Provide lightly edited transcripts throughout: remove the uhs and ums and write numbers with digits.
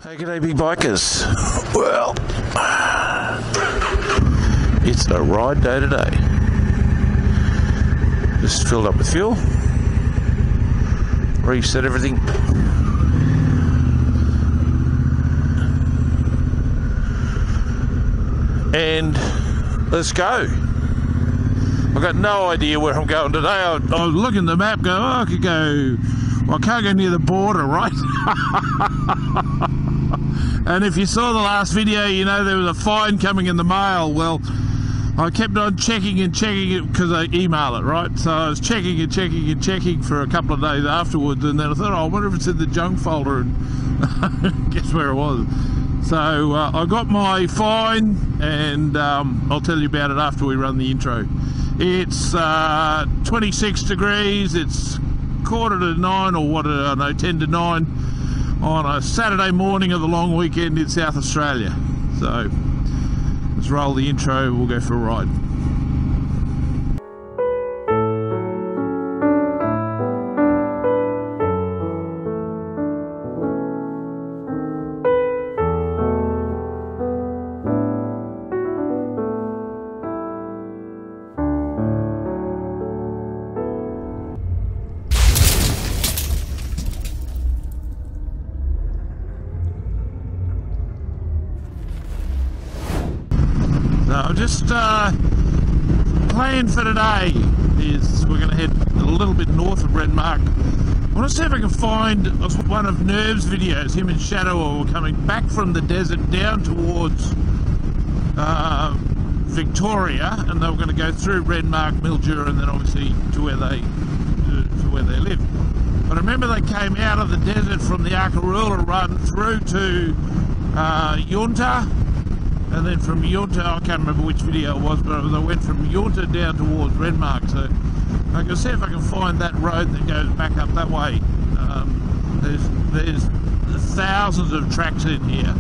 Hey, g'day big bikers. Well, it's a ride day today. Just filled up with fuel, reset everything, and let's go. I've got no idea where I'm going today. I was looking at the map going, oh, I could go, well, I can't go near the border, right? And if you saw the last video, you know there was a fine coming in the mail. Well, I kept on checking and checking it because I email it, right? So I was checking and checking and checking for a couple of days afterwards, and then I thought, oh, I wonder if it's in the junk folder, and guess where it was. So I got my fine, and I'll tell you about it after we run the intro. It's 26 degrees, it's 8:45 or what, I don't know, 10 to 9 on a Saturday morning of the long weekend in South Australia. So let's roll the intro, we'll go for a ride. Just plan for today is we're going to head a little bit north of Renmark. I want to see if I can find one of Nerve's videos. Him and Shadow were coming back from the desert down towards Victoria, and they were going to go through Renmark, Mildura, and then obviously to where they live. But I remember they came out of the desert from the Arkaroola run through to Yunta. And then from Yunta, I can't remember which video it was, but I went from Yunta down towards Renmark. So I can see if I can find that road that goes back up that way. There's thousands of tracks in here.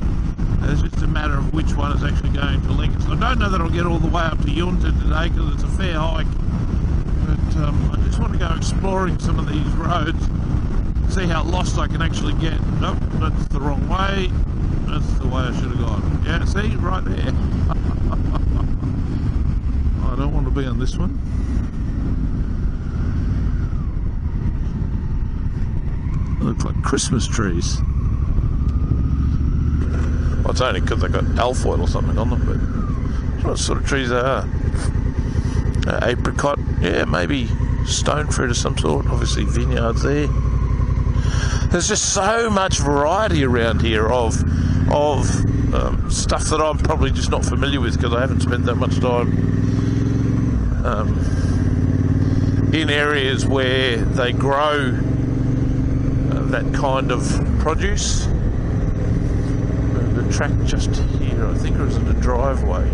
It's just a matter of which one is actually going to link us. I don't know that I'll get all the way up to Yunta today because it's a fair hike. But I just want to go exploring some of these roads, see how lost I can actually get. Nope, that's the wrong way. That's the way I should have gone. Yeah, see, right there. I don't want to be on this one. They look like Christmas trees. Well, it's only because they got alfoil or something on them, but what sort of trees they are? Apricot, yeah, maybe stone fruit of some sort. Obviously vineyards there. There's just so much variety around here of stuff that I'm probably just not familiar with because I haven't spent that much time in areas where they grow that kind of produce. The track just here, I think, or is it a driveway?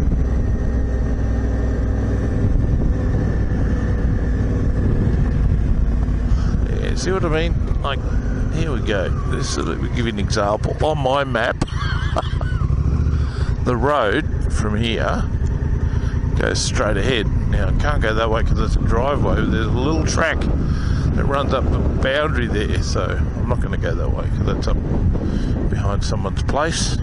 Yeah, see what I mean? Like, here we go. This will give you an example. On my map, the road from here goes straight ahead. Now I can't go that way because it's a driveway. There's a little track that runs up the boundary there, so I'm not going to go that way because that's up behind someone's place.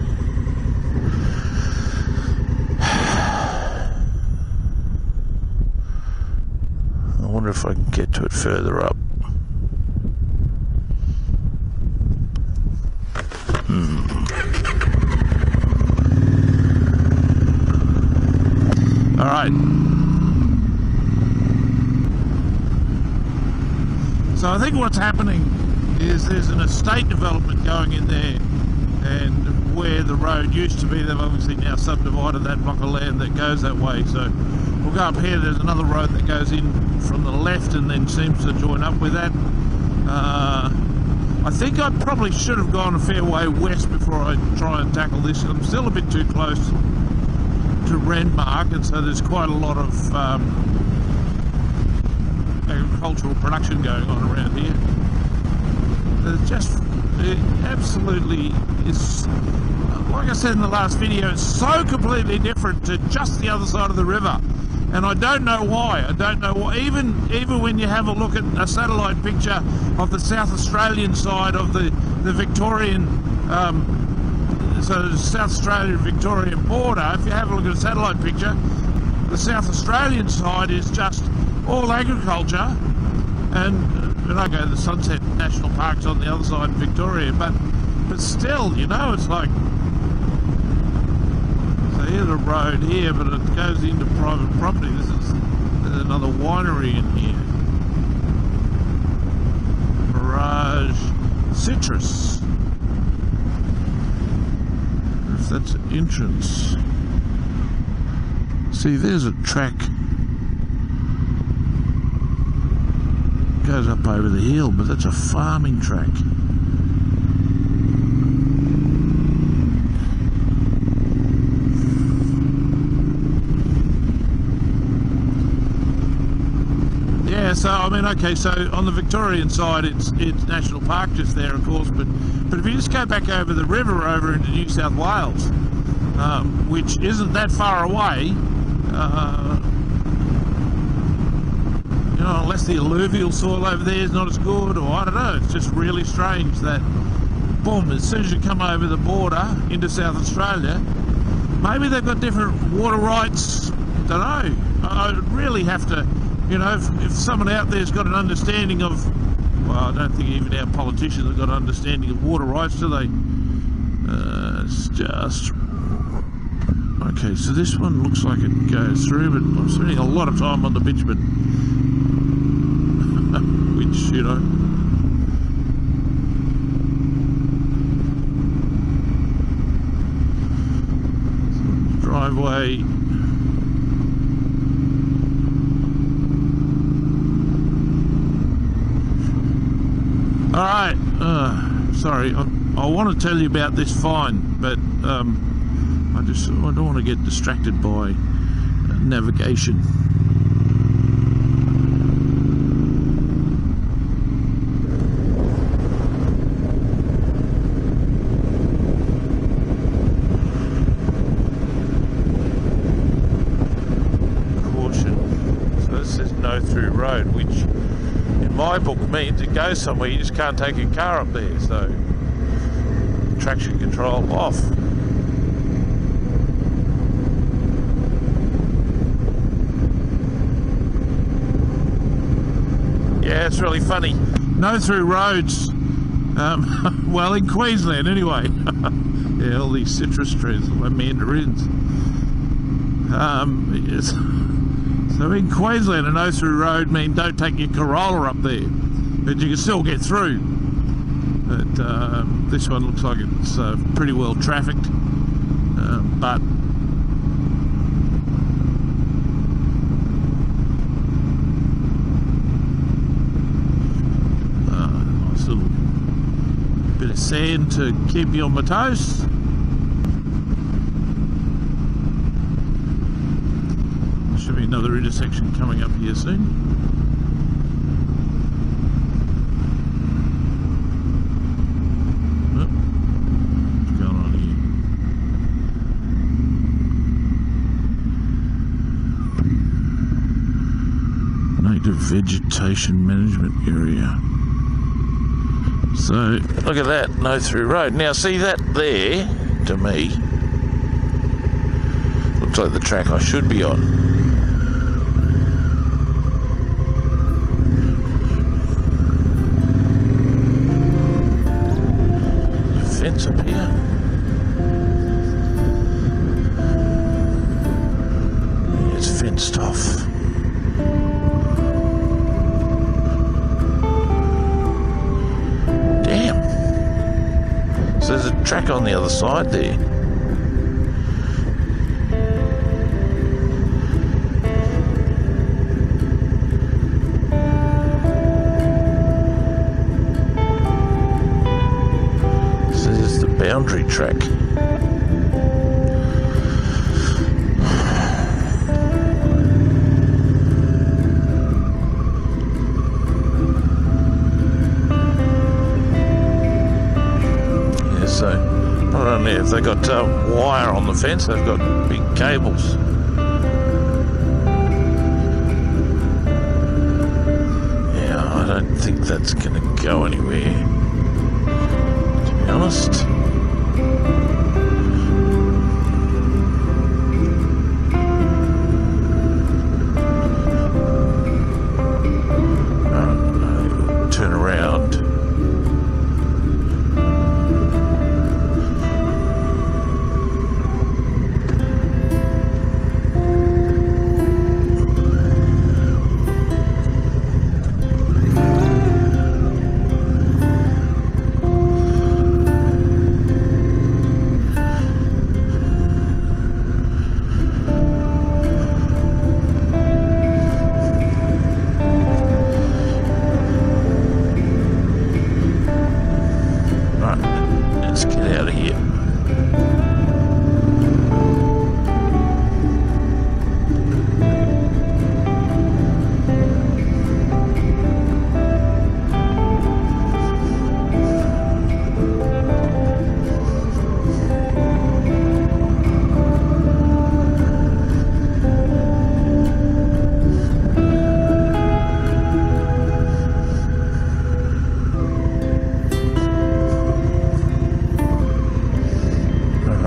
I wonder if I can get to it further up. Alright, so I think what's happening is there's an estate development going in there, and where the road used to be, they've obviously now subdivided that block of land that goes that way. So we'll go up here, there's another road that goes in from the left and then seems to join up with that. I think I probably should have gone a fair way west before I try and tackle this. I'm still a bit too close to Renmark, and so there's quite a lot of agricultural production going on around here. It absolutely is, like I said in the last video, it's so completely different to just the other side of the river, and I don't know why. I don't know why. Even when you have a look at a satellite picture of the South Australian side of the Victorian so the South Australian-Victorian border, if you have a look at a satellite picture, the South Australian side is just all agriculture, and okay, the Sunset National Park's on the other side in Victoria, but still, you know, it's like, so here's a road here, but it goes into private property. There's another winery in here. Mirage Citrus. If that's an entrance. See, there's a track. Goes up over the hill, but that's a farming track. Yeah, so I mean, okay, so on the Victorian side, it's National Park just there, of course, but if you just go back over the river over into New South Wales, which isn't that far away, you know, unless the alluvial soil over there is not as good, or I don't know, it's just really strange that, boom, as soon as you come over the border into South Australia, maybe they've got different water rights, don't know. I really have to, you know, if someone out there's got an understanding of, well, I don't think even our politicians have got an understanding of water rights, do they? It's just... Okay, so this one looks like it goes through, but I'm spending a lot of time on the bitumen. Which, you know... Driveway... Alright, sorry, I want to tell you about this fine, but I don't want to get distracted by navigation. Caution. So this says no through road, which in my book means it goes somewhere, you just can't take your car up there, so traction control off. Yeah, it's really funny. No through roads, well, in Queensland anyway. Yeah, all these citrus trees, like mandarins. Yes. So in Queensland, a no through road means don't take your Corolla up there, but you can still get through. But this one looks like it's pretty well trafficked, but nice little bit of sand to keep you on my toes. Should be another intersection coming up here soon. Oh, what's going on here? Native vegetation management area. So look at that, no through road. Now see that there, to me, looks like the track I should be on. Fence up here. It's fenced off. Damn. So there's a track on the other side there. Boundary track. Yeah, so I don't know if they got wire on the fence. They've got big cables. Yeah, I don't think that's going to go anywhere, to be honest.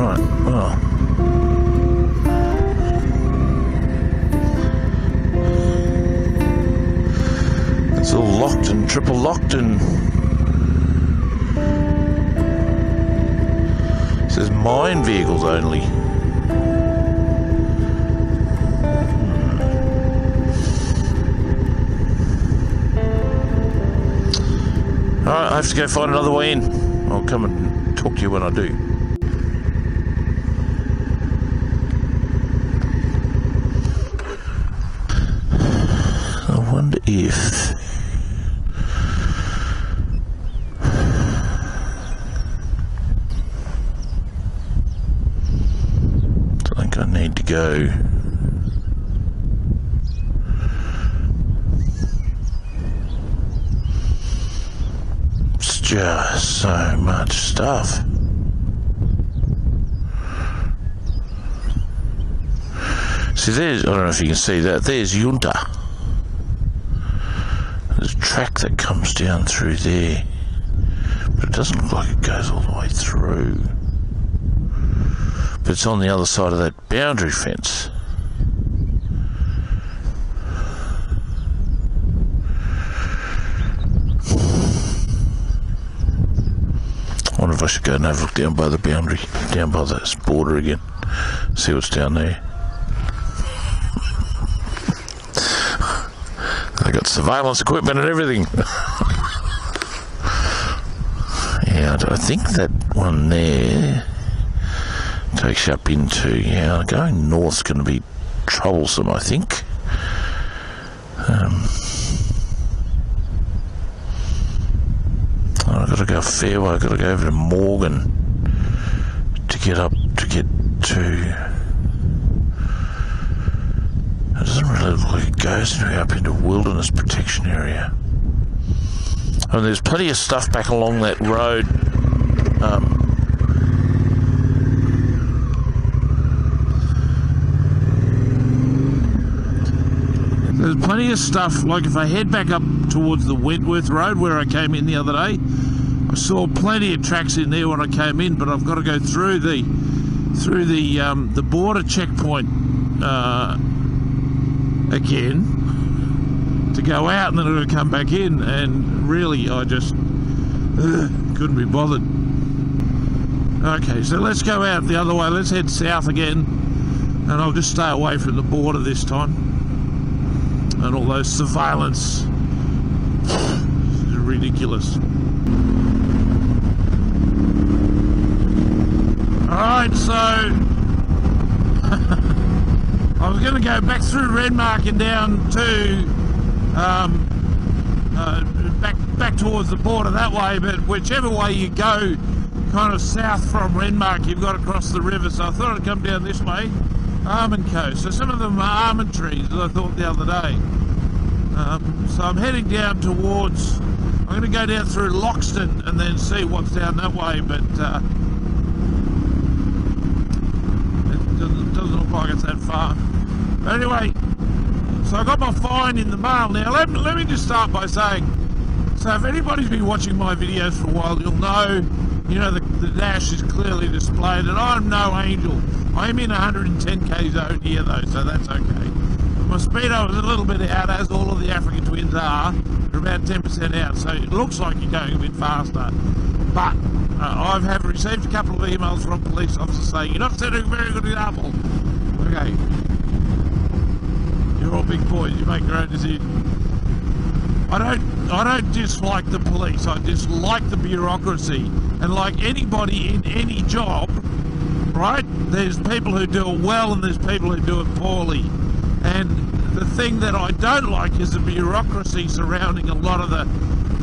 Right, well. It's all locked and triple locked and it says mine vehicles only. Alright, I have to go find another way in. I'll come and talk to you when I do. I wonder if... I think I need to go... Just so much stuff. See, there's, I don't know if you can see that, there's Yunta. There's a track that comes down through there, but it doesn't look like it goes all the way through. But it's on the other side of that boundary fence. I wonder if I should go and have a look down by the boundary, down by this border again, see what's down there. They got surveillance equipment and everything. Yeah, I think that one there takes you up into, yeah, going north's going to be troublesome, I think. I've got to go fair way, I've got to go over to Morgan to get up, to get to... It doesn't really look like it goes up into wilderness protection area. I mean, there's plenty of stuff back along that road. There's plenty of stuff, like if I head back up towards the Wentworth Road where I came in the other day, I saw plenty of tracks in there when I came in, but I've got to go through the border checkpoint again to go out, and then I've got to come back in, and really I just couldn't be bothered. Okay, so let's go out the other way, let's head south again, and I'll just stay away from the border this time. And all those surveillance, it's ridiculous. Alright, so I was going to go back through Renmark and down to back towards the border that way, but whichever way you go, kind of south from Renmark, you've got to cross the river, so I thought I'd come down this way. Almond Coast. So some of them are almond trees, as I thought the other day. So I'm heading down towards, I'm going to go down through Loxton and then see what's down that way, but it doesn't look like it's that far. But anyway, so I got my fine in the mail now. Let me just start by saying, so if anybody's been watching my videos for a while, you'll know, you know, the dash is clearly displayed, and I'm no angel. I'm in 110k zone here though, so that's okay. My speedo is a little bit out, as all of the African twins are. They're about 10% out, so it looks like you're going a bit faster. But I have received a couple of emails from police officers saying, you're not setting a very good example. Okay. You're all big boys, you make your own decision. I don't dislike the police, I dislike the bureaucracy. And like anybody in any job, right, there's people who do it well and there's people who do it poorly. And the thing that I don't like is the bureaucracy surrounding a lot of the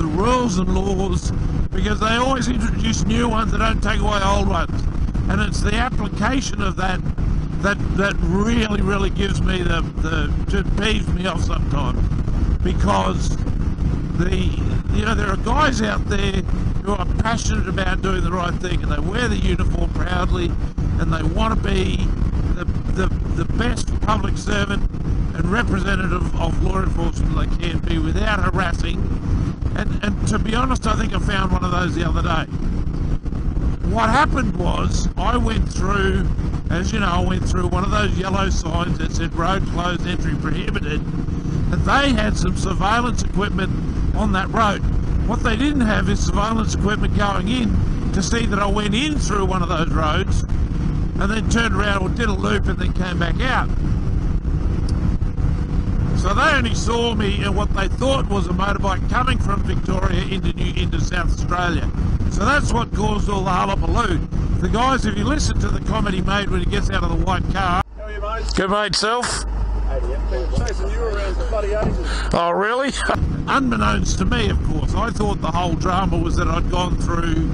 rules and laws, because they always introduce new ones, they don't take away old ones. And it's the application of that really gives me just peeves me off sometimes, because there are guys out there who are passionate about doing the right thing, and they wear the uniform proudly, and they want to be the best public servant and representative of law enforcement they can be without harassing. And to be honest, I think I found one of those the other day. what happened was, I went through, as you know, I went through one of those yellow signs that said road closed, entry prohibited, and they had some surveillance equipment on that road. What they didn't have is surveillance equipment going in to see that I went in through one of those roads and then turned around or did a loop and then came back out. So they only saw me in what they thought was a motorbike coming from Victoria into South Australia. So that's what caused all the hullabaloo. The guys, if you listen to the comment he made when he gets out of the white car. How are you, mate? Good, mate, self? Been chasing you around for bloody ages. Oh, really? Unbeknownst to me, of course, I thought the whole drama was that I'd gone through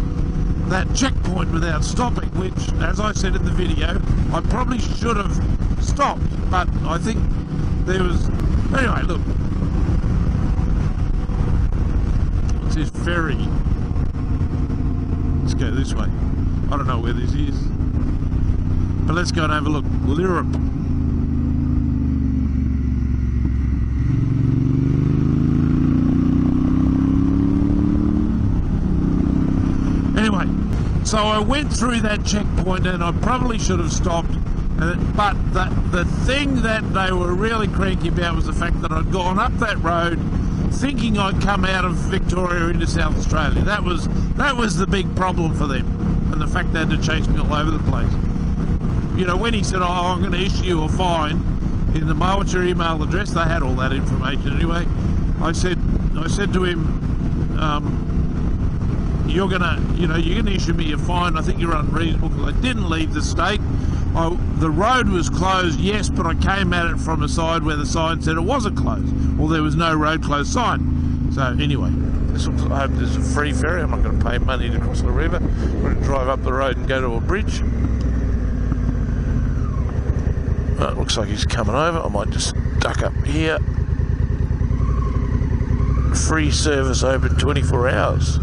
that checkpoint without stopping, which, as I said in the video, I probably should have stopped, but I think there was... Anyway, look. What's this ferry? Let's go this way. I don't know where this is. But let's go and have a look. Lirrup. Anyway, so I went through that checkpoint and I probably should have stopped. But the thing that they were really cranky about was the fact that I'd gone up that road thinking I'd come out of Victoria into South Australia. That was the big problem for them, and the fact they had to chase me all over the place. You know, when he said, "Oh, I'm going to issue you a fine," in the mail, what's your email address? They had all that information anyway. I said to him, you're gonna issue me a fine. I think you're unreasonable because I didn't leave the state. The road was closed, yes, but I came at it from a side where the sign said it wasn't closed, or there was no road closed sign. So anyway, I hope there's a free ferry. I'm not going to pay money to cross the river. I'm going to drive up the road and go to a bridge. Oh, it looks like he's coming over. I might just duck up here. Free service open 24 hours.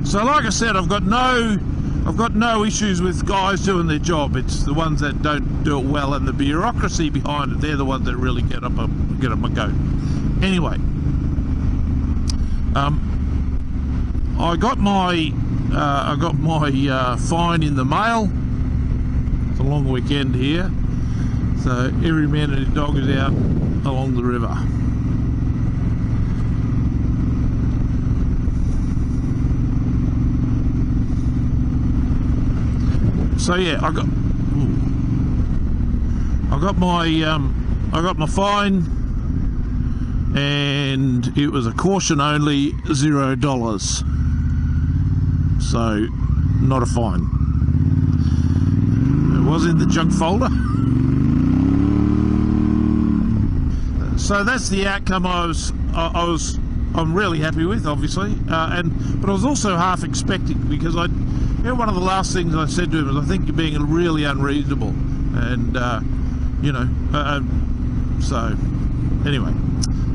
So like I said, I've got no issues with guys doing their job. It's the ones that don't do it well and the bureaucracy behind it. They're the ones that really get up my goat. Anyway, I got my fine in the mail. It's a long weekend here, so every man and his dog is out along the river. So yeah, I got my fine, and it was a caution only, $0. So not a fine. It was in the junk folder. So that's the outcome I'm really happy with, obviously, but I was also half expecting, because one of the last things I said to him was, I think you're being really unreasonable, and so anyway,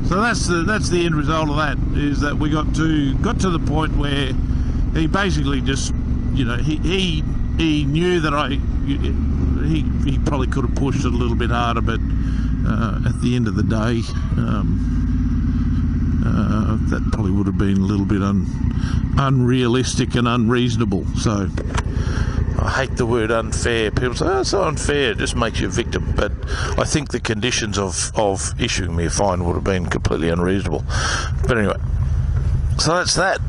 so that's the end result of that, is that we got to the point where he basically just, he knew that he probably could have pushed it a little bit harder, but at the end of the day, that probably would have been a little bit unrealistic and unreasonable. So I hate the word unfair. People say, "Oh, it's so unfair," it just makes you a victim. But I think the conditions of issuing me a fine would have been completely unreasonable. But anyway, so that's that.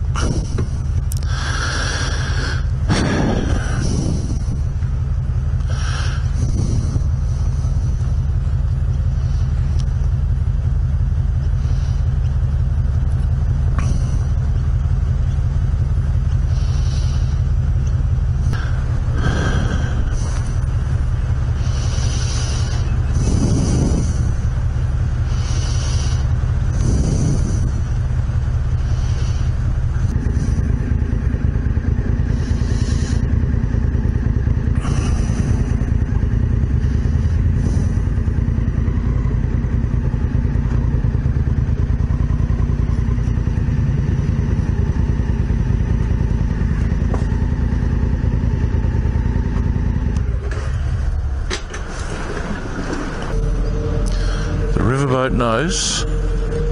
boat knows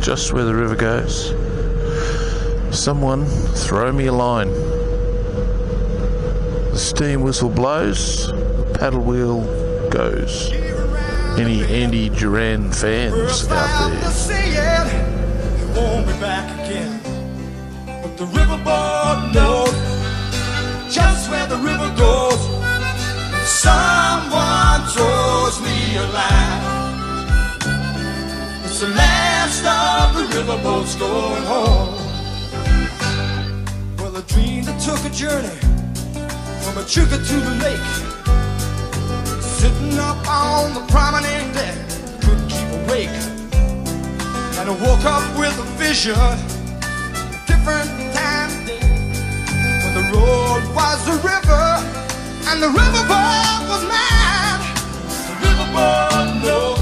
just where the river goes. Someone throw me a line. The steam whistle blows, the paddle wheel goes. Any Andy Duran fans out there? It won't be back again. But the riverboat knows just where the river goes. Someone throws me a line. It's the last of the riverboats going home. Well, a dream that took a journey from Echuca to the lake. Sitting up on the promenade deck, couldn't keep awake. And I woke up with a vision, a different time of day. When the road was the river, and the riverboat was mine. The riverboat knows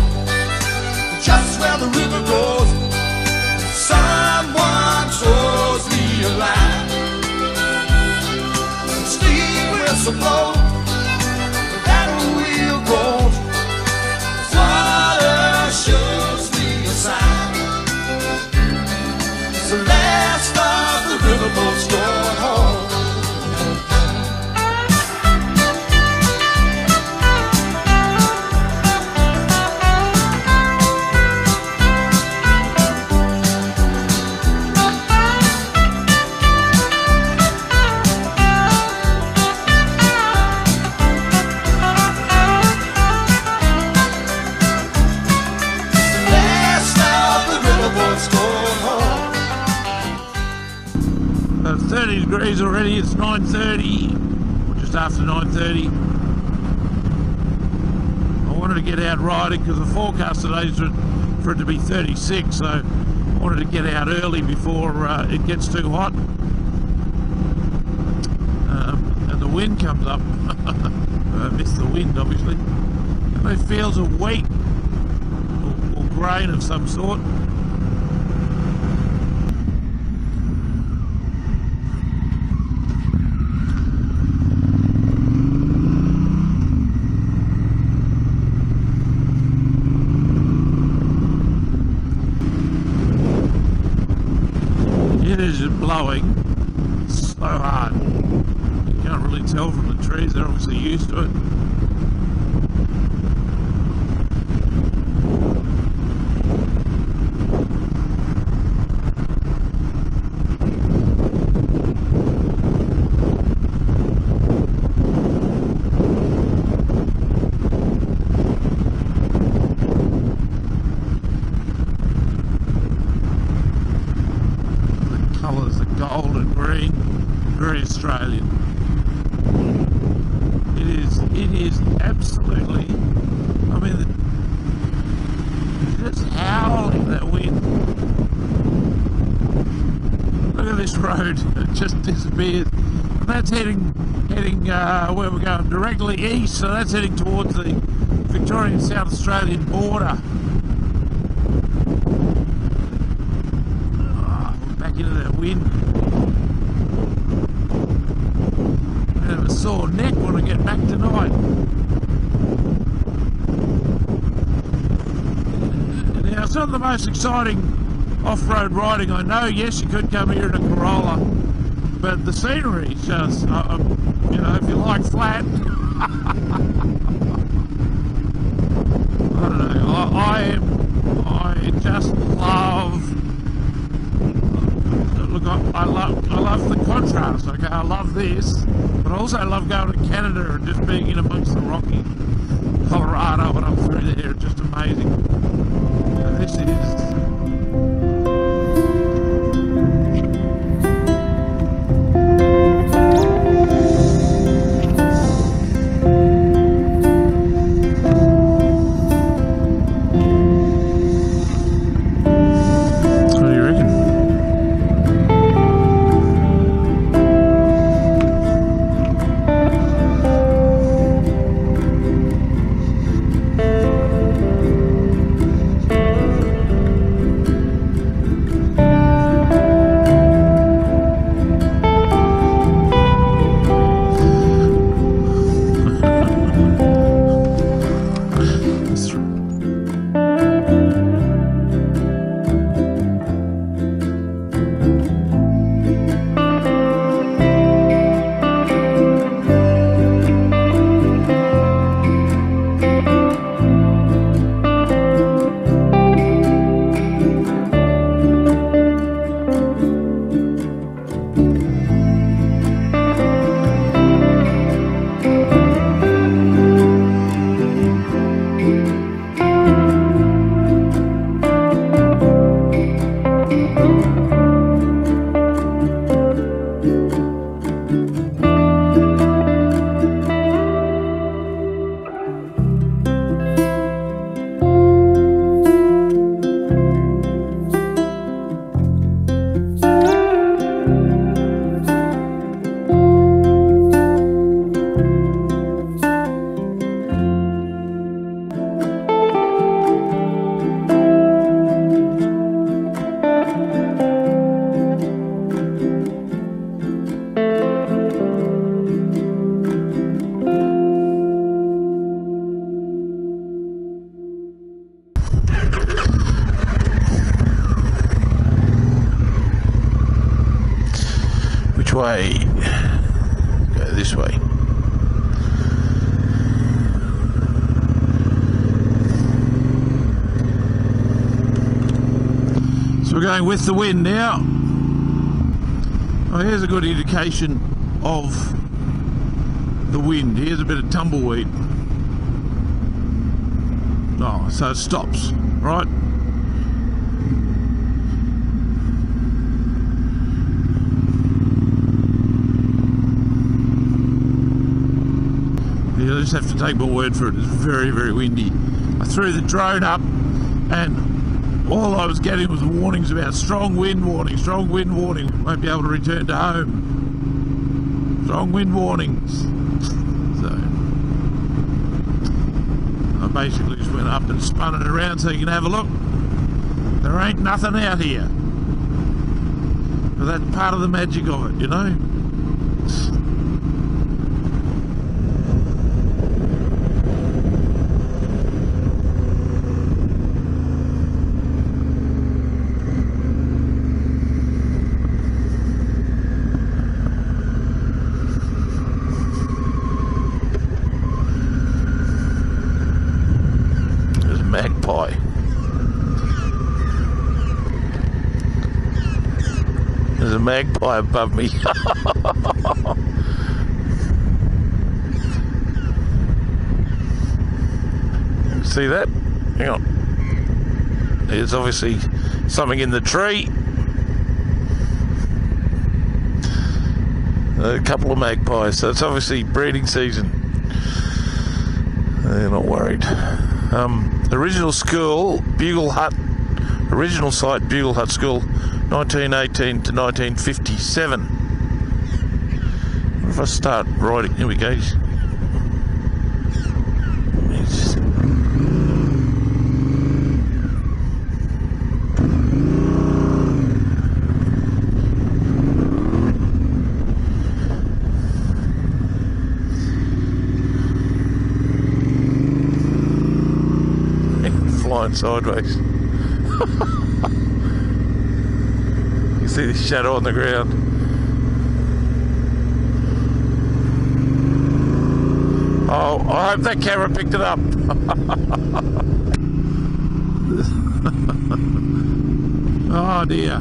just where the river goes. Someone throws me a line. The steam whistle blows, the paddle wheel goes. Water shows me a sign. It's the last of the riverboats going home. It's 30 degrees already. It's 9:30, or just after 9:30. I wanted to get out riding because the forecast today is for it to be 36, so I wanted to get out early before it gets too hot. And the wind comes up. I missed the wind, obviously. And it feels a wheat or grain of some sort. It is blowing so hard. You can't really tell from the trees, they're obviously used to it. Colours are gold and green, very Australian. It is absolutely, I mean, it's just howling, that wind. Look at this road, it just disappeared. And that's heading where we're going, directly east, so that's heading towards the Victorian South Australian border. Into that wind. I have a sore neck when I get back tonight. Now, it's not the most exciting off-road riding I know. Yes, you could come here in a Corolla, but the scenery is just, you know, if you like flat, I don't know. I just love. Look, I love the contrast. Okay, I love this, but I also love going to Canada and just being in amongst the Rockies, Colorado, and up through there. It's just amazing. And this is. way. Go this way. So we're going with the wind now. Oh, here's a good indication of the wind. Here's a bit of tumbleweed. Oh, so it stops, right? You just have to take my word for it. It's very, very windy. I threw the drone up and all I was getting was warnings about strong wind warning, won't be able to return to home. Strong wind warnings. So I basically just went up and spun it around so you can have a look. There ain't nothing out here. But that's part of the magic of it, you know. Magpie. There's a magpie above me. See that? Hang on. There's obviously something in the tree. A couple of magpies, so it's obviously breeding season. They're not worried. Original school, Bugle Hut, original site, Bugle Hut School, 1918 to 1957. What if I start writing? Here we go. Flying sideways. You see the shadow on the ground. Oh, I hope that camera picked it up. Oh dear.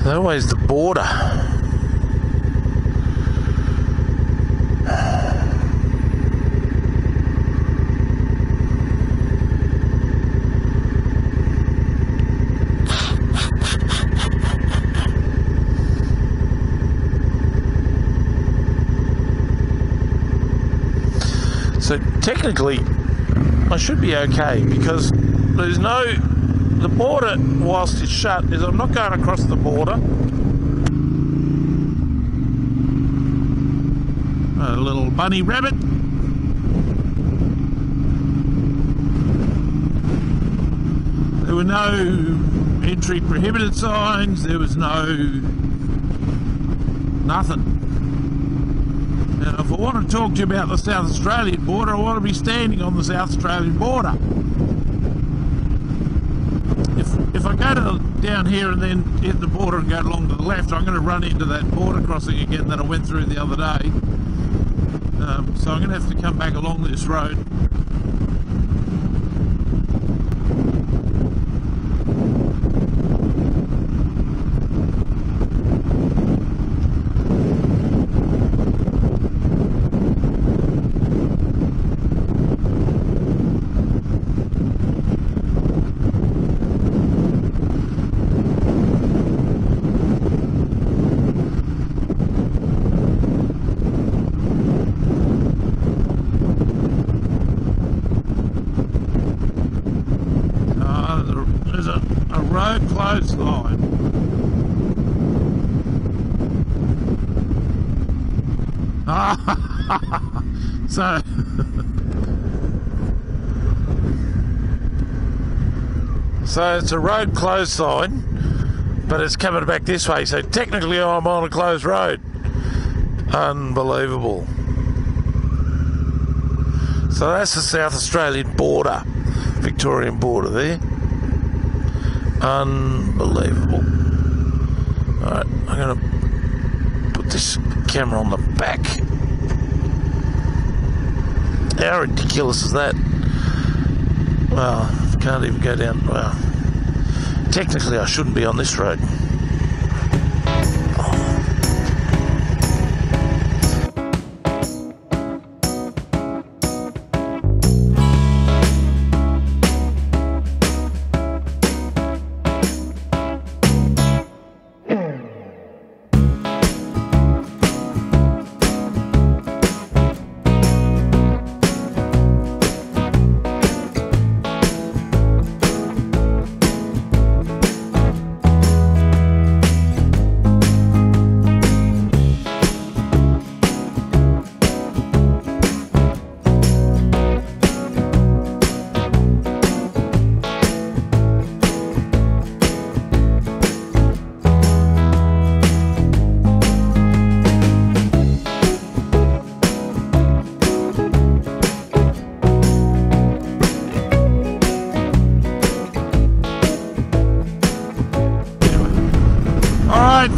That way's the border. So technically, I should be okay because there's no, the border whilst it's shut is I'm not going across the border. A little bunny rabbit. There were no entry prohibited signs, there was nothing. Now, if I want to talk to you about the South Australian border, I want to be standing on the South Australian border. If I go down here and then hit the border and go along to the left, I'm going to run into that border crossing again that I went through the other day. So I'm going to have to come back along this road. There's a road closed line. So it's a road closed sign, but it's coming back this way, so technically I'm on a closed road. Unbelievable. So that's the South Australian border, Victorian border there. Unbelievable. Alright, I'm going to put this camera on the back. How ridiculous is that? Well, can't even go down. Well, technically I shouldn't be on this road.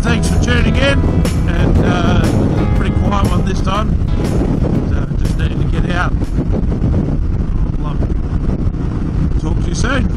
Thanks for tuning in, and pretty quiet one this time, so just needed to get out. Talk to you soon.